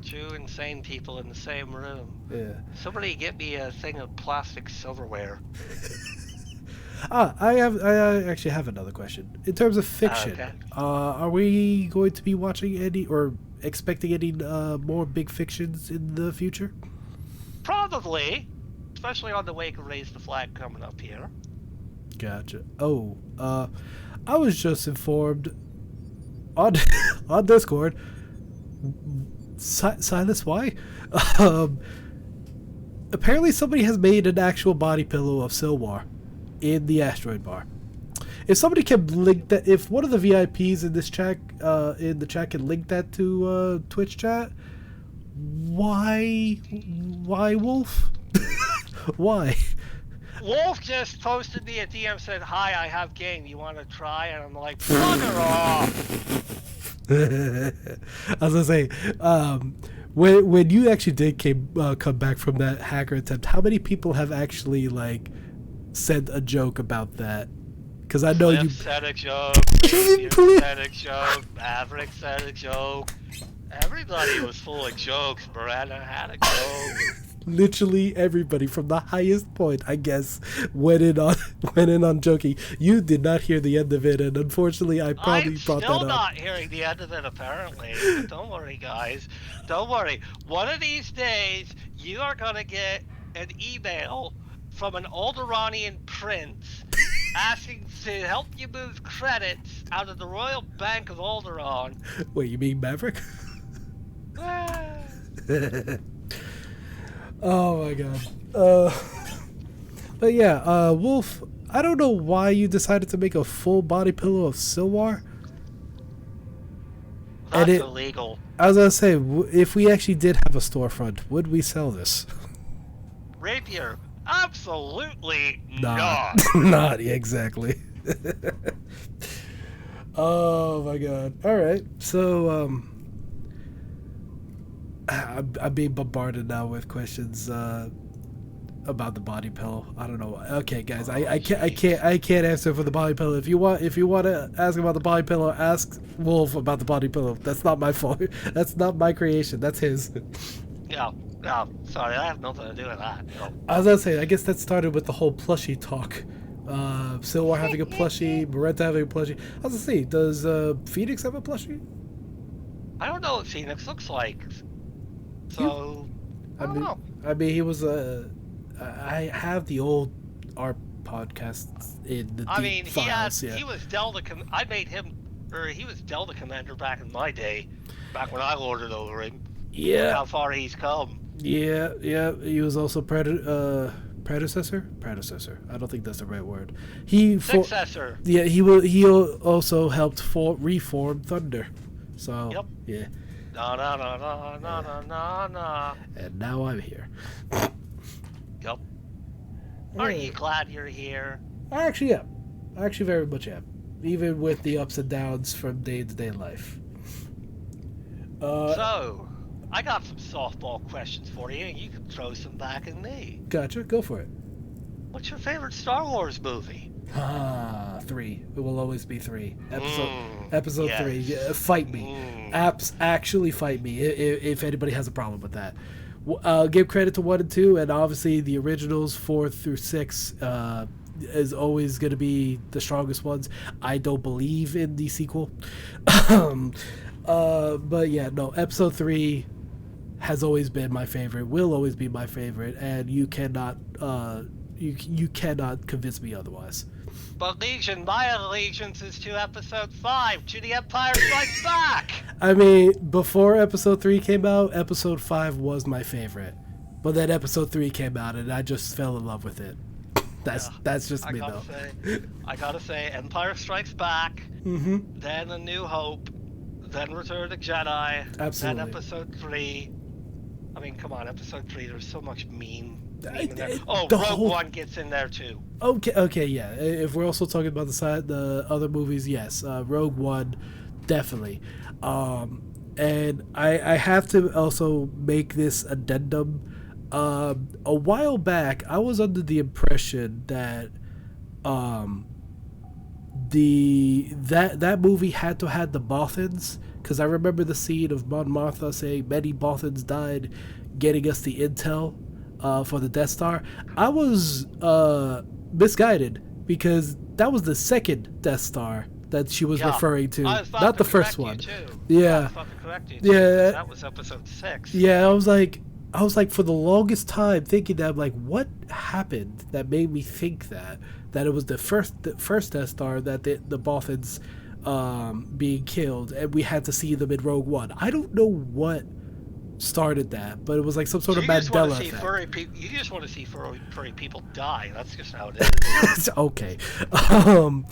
Two insane people in the same room.
Yeah.
Somebody get me a thing of plastic silverware.
I actually have another question. In terms of fiction, are we going to be watching any or expecting any more big fictions in the future?
Probably, especially on the wake of Raise the Flag coming up here.
Gotcha. Oh, I was just informed on on Discord. Silas, why? Apparently, somebody has made an actual body pillow of Silwar in the asteroid bar. If somebody can link that, if one of the VIPs in this chat, can link that to Twitch chat, why Wolf? Why?
Wolf just posted me a DM, said, "Hi, I have game. You want to try?" And I'm like, "Bugger off."
I was gonna say, when you actually did come back from that hacker attempt, how many people have actually said a joke about that? Because I know
Cliff
you
said a joke, said a joke, Maverick said a joke. Everybody was full of jokes. Miranda had a joke.
Literally everybody from the highest point, I guess, went in on joking. You did not hear the end of it, and unfortunately, I probably brought that up.
I'm still not hearing the end of it, apparently. Don't worry, guys. Don't worry. One of these days, you are gonna get an email from an Alderanian prince asking to help you move credits out of the Royal Bank of Alderaan.
Wait, you mean Maverick? Oh my god. But yeah, Wolf, I don't know why you decided to make a full body pillow of Silwar.
That's illegal.
I was gonna say, if we actually did have a storefront, would we sell this?
Rapier? Absolutely
Not.
not.
Not exactly. Oh my god. All right. So I'm being bombarded now with questions about the body pillow. I don't know. Okay, guys, I can't answer for the body pillow. If you want to ask about the body pillow, ask Wolf about the body pillow. That's not my fault. That's not my creation. That's his.
Yeah. No, sorry, I have nothing to do with that. No.
I was gonna say, I guess that started with the whole plushie talk. Silwar having a plushie, Beretta having a plushie. I was gonna say, does Phoenix have a plushie?
I don't know what Phoenix looks like. So, I don't know.
I mean, he was I have the old art podcasts in the deep files.
He was Delta. I made him, or he was Delta Commander back in my day, back when I lorded over him.
Yeah.
Look how far he's come.
Yeah. He was also predecessor. I don't think that's the right word.
Successor.
Yeah, he also helped reform Thunder. So
yep.
Yeah.
No.
And now I'm here.
Yep. Are you glad you're here?
I actually am. I actually very much am. Even with the ups and downs from day-to-day life.
So, I got some softball questions for you, and you can throw some back at me.
Gotcha. Go for it.
What's your favorite Star Wars movie?
3. It will always be 3. Episode
yes.
3. Yeah, fight me. Actually fight me if anybody has a problem with that. Give credit to 1 and 2, and obviously the originals 4 through 6 is always going to be the strongest ones. I don't believe in the sequel. But yeah, no, episode 3 has always been my favorite, will always be my favorite, and you cannot you cannot convince me otherwise.
But Legion, my allegiance is to episode 5, to the Empire Strikes Back!
I mean, before episode 3 came out, episode 5 was my favorite. But then episode 3 came out and I just fell in love with it. That's just me though.
I gotta say, Empire Strikes Back, then A New Hope, then Return of the Jedi,
Absolutely.
then episode 3. I mean, come on, episode 3, there's so much meme in there. Rogue One gets in there too.
Okay, yeah. If we're also talking about the other movies, yes, Rogue One, definitely. And I have to also make this addendum. A while back, I was under the impression that that movie had to have the Bothans, because I remember the scene of Mon Mothma saying many Bothans died, getting us the intel for the Death Star. I was misguided, because that was the second Death Star that she was referring to, not the first one. Yeah,
I was about to correct you too, that was episode 6.
Yeah, I was like for the longest time thinking that, I'm like, what happened that made me think that it was the first Death Star that the Bothans being killed, and we had to see them in Rogue One. I don't know what started that, but it was like some sort of Mandela effect.
You just want to see furry people die. That's just how it is.
Okay. Haven't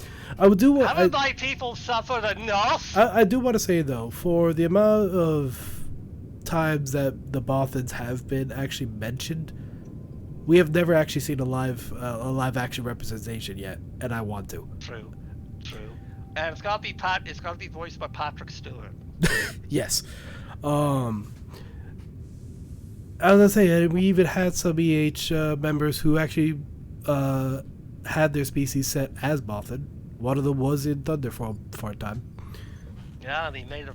my people suffered enough?
I do want to say though, for the amount of times that the Bothans have been actually mentioned, we have never actually seen a live action representation yet, and I want to.
True. And it's gotta be voiced by Patrick Stewart.
Yes. I was gonna say, we even had some EH members who actually had their species set as Bothan. One of them was in Thunder for a time.
Yeah, they made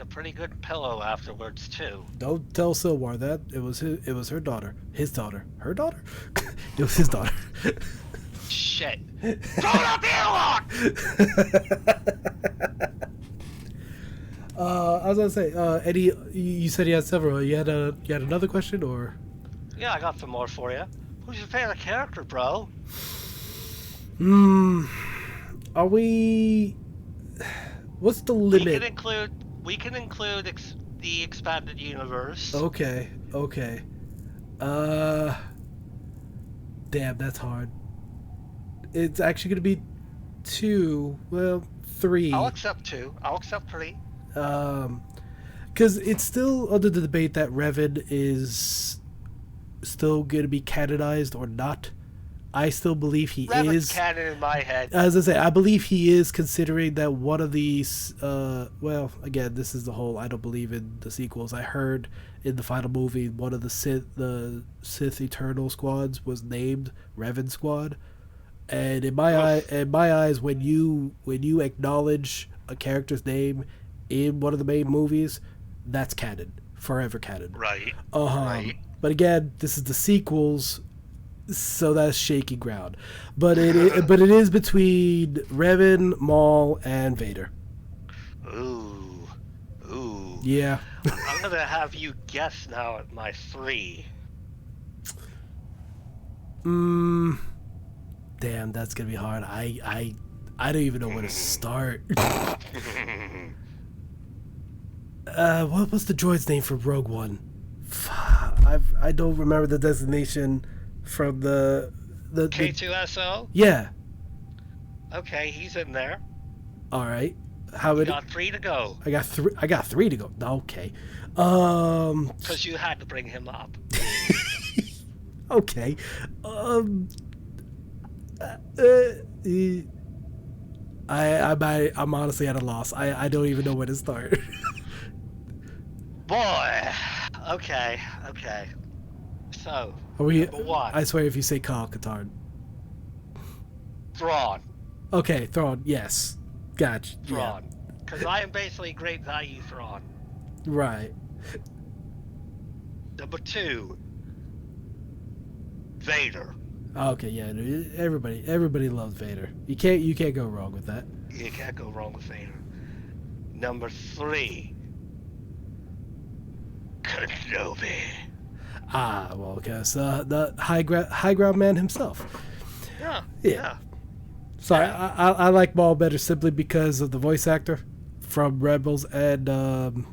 a pretty good pillow afterwards too.
Don't tell Silwar that. It was her daughter. His daughter. Her daughter? It was his daughter.
Shit. Throw out the airlock!
I was gonna say, Eddie, you said you had several. You had another question, or?
Yeah, I got some more for you. Who's your favorite character, bro?
Are we? What's the limit?
We can include the expanded universe.
Okay. Damn, that's hard. It's actually gonna be 2. Well, 3.
I'll accept 2. I'll accept 3.
Because it's still under the debate that Revan is still going to be canonized or not. I still believe he
Revan's
is.
canon in my head.
As I say, I believe he is, considering that one of these. Well, again, this is the whole. I don't believe in the sequels. I heard in the final movie one of the Sith Eternal squads was named Revan Squad, and in my eyes, when you acknowledge a character's name in one of the main movies, that's canon, forever canon.
Right.
Right. But again, this is the sequels. So that's shaky ground, but it is between Revan, Maul, and Vader.
Ooh.
Yeah.
I'm gonna have you guess now at my 3.
Damn, that's gonna be hard. I don't even know where to start. What was the droid's name for Rogue One? I don't remember the designation. From the
K2SO?
Yeah.
Okay, he's in there.
All right. How many?
You got 3 to go.
I got 3 to go. Okay.
Because you had to bring him up.
Okay. I'm honestly at a loss. I don't even know where to start.
Boy. Okay. So, number 1.
I swear, if you say Kyle Katarn.
Thrawn.
Okay, Thrawn. Yes, gotcha.
Thrawn. Because I am basically great value Thrawn.
Right.
Number 2. Vader.
Okay, yeah. Everybody loves Vader. You can't go wrong with that.
You can't go wrong with Vader. Number 3. Kenobi.
Well, because the high ground man himself.
Yeah.
So I like Maul better simply because of the voice actor from Rebels and
Sam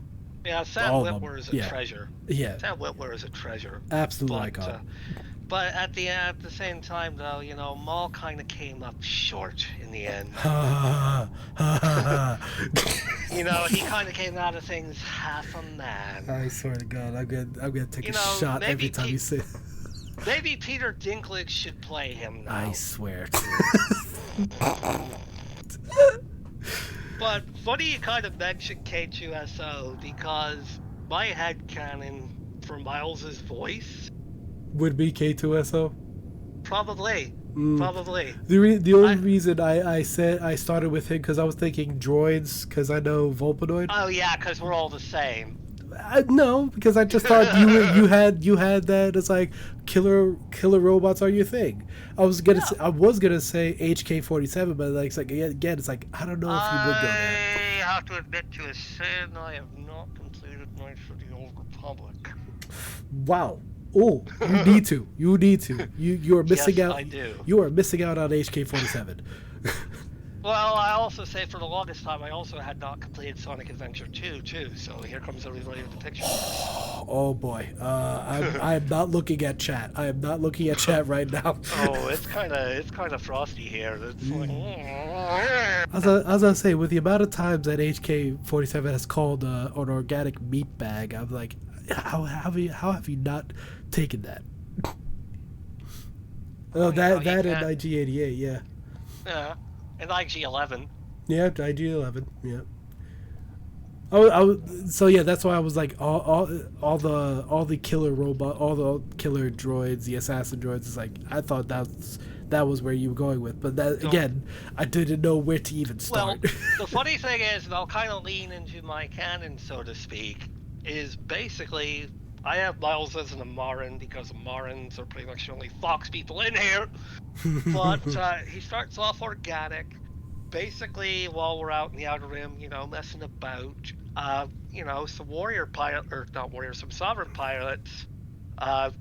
Witwer is a treasure.
Yeah.
Sam Witwer is a treasure.
Absolute icon.
But at the same time, though, Maul kind of came up short in the end. He kind of came out of things half a man.
I swear to God, I'm gonna take a shot every time you say.
Maybe Peter Dinklage should play him now.
I swear.
But funny you kind of mentioned K2SO because my headcanon for Miles's voice
would be K2SO.
Probably.
The only reason I said I started with him because I was thinking droids because I know Volpanoid.
Oh yeah, because we're all the same.
No, because I just thought you had that as like killer robots are your thing. I was gonna say HK-47, but like, it's like again, it's like I don't know if you would go there.
I have to admit to a sin. I have not completed Knights of the Old Republic.
Wow. Oh, you need to. You are missing out.
I do.
You are missing out on HK-47.
Well, I also say for the longest time, I also had not completed Sonic Adventure 2, too. So here comes everybody with the picture.
Oh boy, I'm not looking at chat. I am not looking at chat right now.
Oh, it's kind of frosty here. It's like.
As I say, with the amount of times that HK-47 has called an organic meat bag, I'm like, how have you not taken that? That and IG-88, yeah.
Yeah. And IG-11.
Yeah, IG-11. Yeah. So yeah, that's why I was like all the killer robot, all the killer droids, the assassin droids. Is like I thought that was where you were going with, but that again, I didn't know where to even start.
Well, the funny thing is, and I'll kind of lean into my canon, so to speak, is basically I have Miles as an Amaran because Amarans are pretty much the only Fox people in here. But he starts off organic. Basically, while we're out in the Outer Rim, messing about, some some Sovereign pilots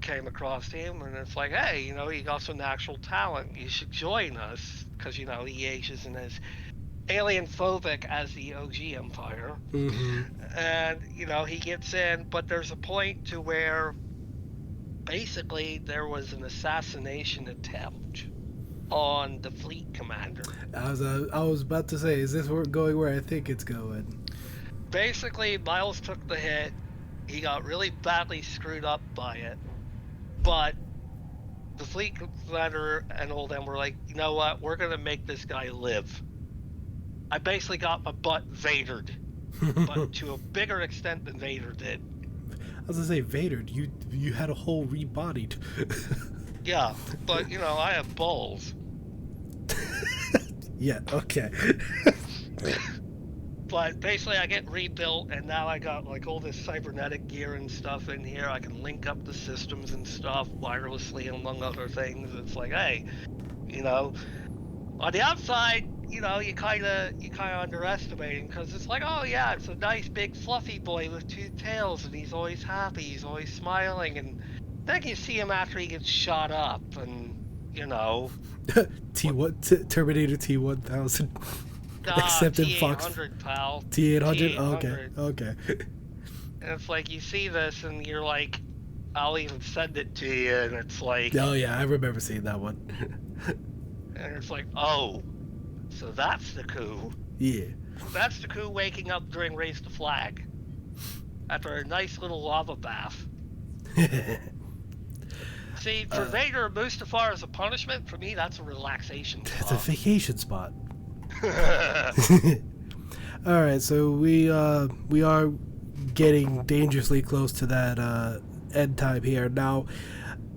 came across him, and it's like, hey, you got some natural talent. You should join us, because, he isn't as alien phobic as the OG Empire.
Mm-hmm.
And, he gets in, but there's a point to where basically there was an assassination attempt on the fleet commander.
I was about to say, is this going where I think it's going?
basically, Miles took the hit. He got really badly screwed up by it. But the fleet commander and all them were like, you know what? We're going to make this guy live. I basically got my butt Vadered. But to a bigger extent than Vader did.
I was going to say, Vader, you had a whole rebodied.
Yeah, but, you know, I have balls.
Yeah, okay.
But basically I get rebuilt, and now I got like all this cybernetic gear and stuff in here. I can link up the systems and stuff wirelessly, among other things. It's like, hey, you know, on the outside, you know, you kind of underestimating, because it's like, oh yeah, it's a nice big fluffy boy with two tails, and he's always happy, he's always smiling, and then you see him after he gets shot up, and you know,
Terminator T-1000. Except in Fox.
T-800, pal.
T-800?
T-800.
Okay.
And it's like, you see this, and you're like, I'll even send it to you, and it's like...
Oh, yeah, I remember seeing that one.
And it's like, oh, so that's the coup.
Yeah.
That's the coup waking up during Raise the Flag. After a nice little lava bath. See, for Vader and Mustafar as a punishment, for me, that's a relaxation spot.
That's a vacation spot. All right, so we are getting dangerously close to that end time here. Now,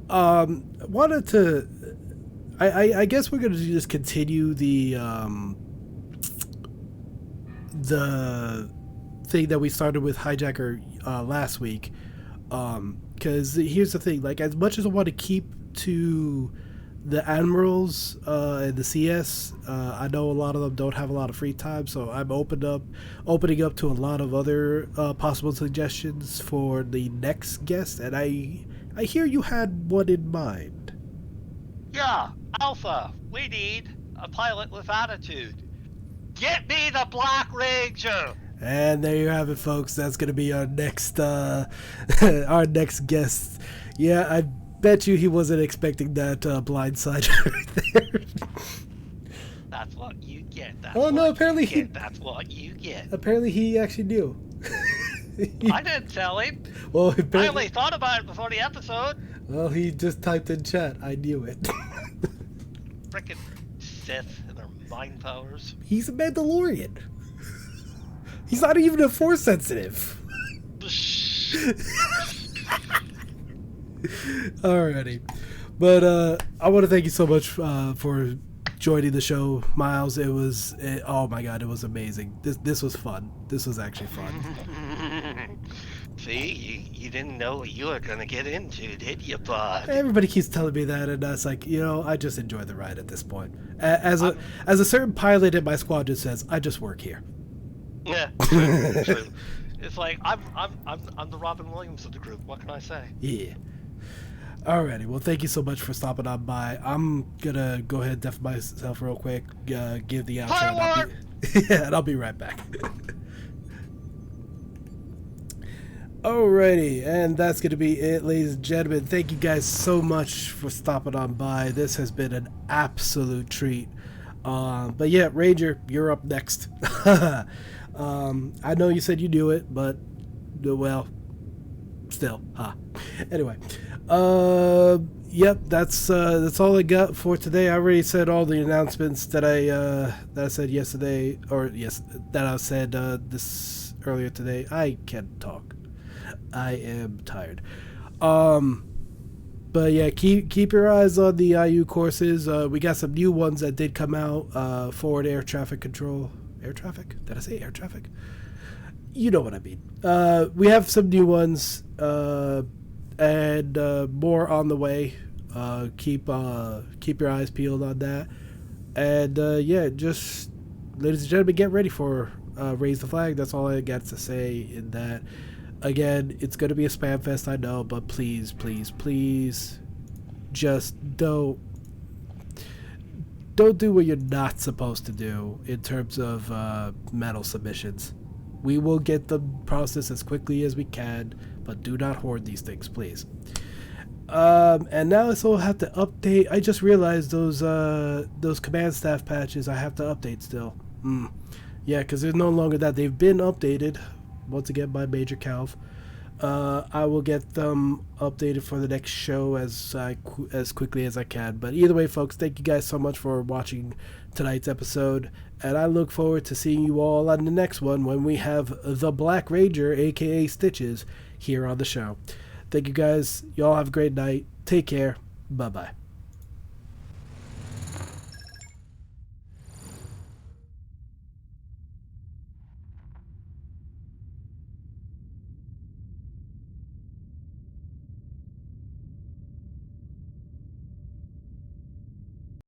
wanted to, I guess we're gonna just continue the thing that we started with Hijacker last week, because here's the thing: like, as much as I want to keep to the admirals and the CS, I know a lot of them don't have a lot of free time, so I'm opening up to a lot of other possible suggestions for the next guest, and I hear you had one in mind.
Yeah, Alpha, we need a pilot with attitude. Get me the Black Ranger!
And there you have it, folks. That's going to be our next our next guest. Yeah, I bet you he wasn't expecting that blindside right there.
That's what you get. That's
apparently he...
That's what you get.
Apparently he actually knew.
I didn't tell him.
Well,
I only thought about it before the episode.
Well, he just typed in chat. I knew it.
Frickin' Sith and their mind powers.
He's a Mandalorian. He's not even a Force sensitive. Alrighty. But I want to thank you so much for joining the show, Miles. Oh my god, it was amazing. This was fun. This was actually fun.
See, you didn't know what you were gonna get into, did you, bud?
Everybody keeps telling me that, and that's like, you know, I just enjoy the ride at this point. As a certain pilot in my squadron says, I just work here.
Yeah, true. It's like I'm the Robin Williams of the group. What can I say?
Yeah. Alrighty, well, thank you so much for stopping on by. I'm gonna go ahead and def myself real quick, give the outro, and I'll be right back. Alrighty, and that's gonna be it, ladies and gentlemen. Thank you guys so much for stopping on by. This has been an absolute treat. But yeah, Ranger, you're up next. I know you said you knew it, but well, still, Anyway, yep, that's all I got for today. I already said all the announcements that I said yesterday, that I said this earlier today. I can't talk. I am tired. But yeah, keep your eyes on the IU courses. We got some new ones that did come out. Forward air traffic control. Air traffic? Did I say air traffic? You know what I mean. We have some new ones, and more on the way. Keep your eyes peeled on that. And yeah, just, ladies and gentlemen, get ready for Raise the Flag. That's all I got to say in that. Again, it's going to be a spam fest, I know, but please, please, please, just don't do what you're not supposed to do in terms of medal submissions. We will get them processed as quickly as we can, but do not hoard these things, please. And now I also have to update. I just realized those command staff patches I have to update still. Yeah, because they're no longer that. They've been updated, once again by Major Calv. I will get them updated for the next show as quickly as I can. But either way, folks, thank you guys so much for watching tonight's episode, and I look forward to seeing you all on the next one when we have the Black Ranger, aka Stitches, here on the show. Thank you guys. Y'all have a great night. Take care. Bye-bye.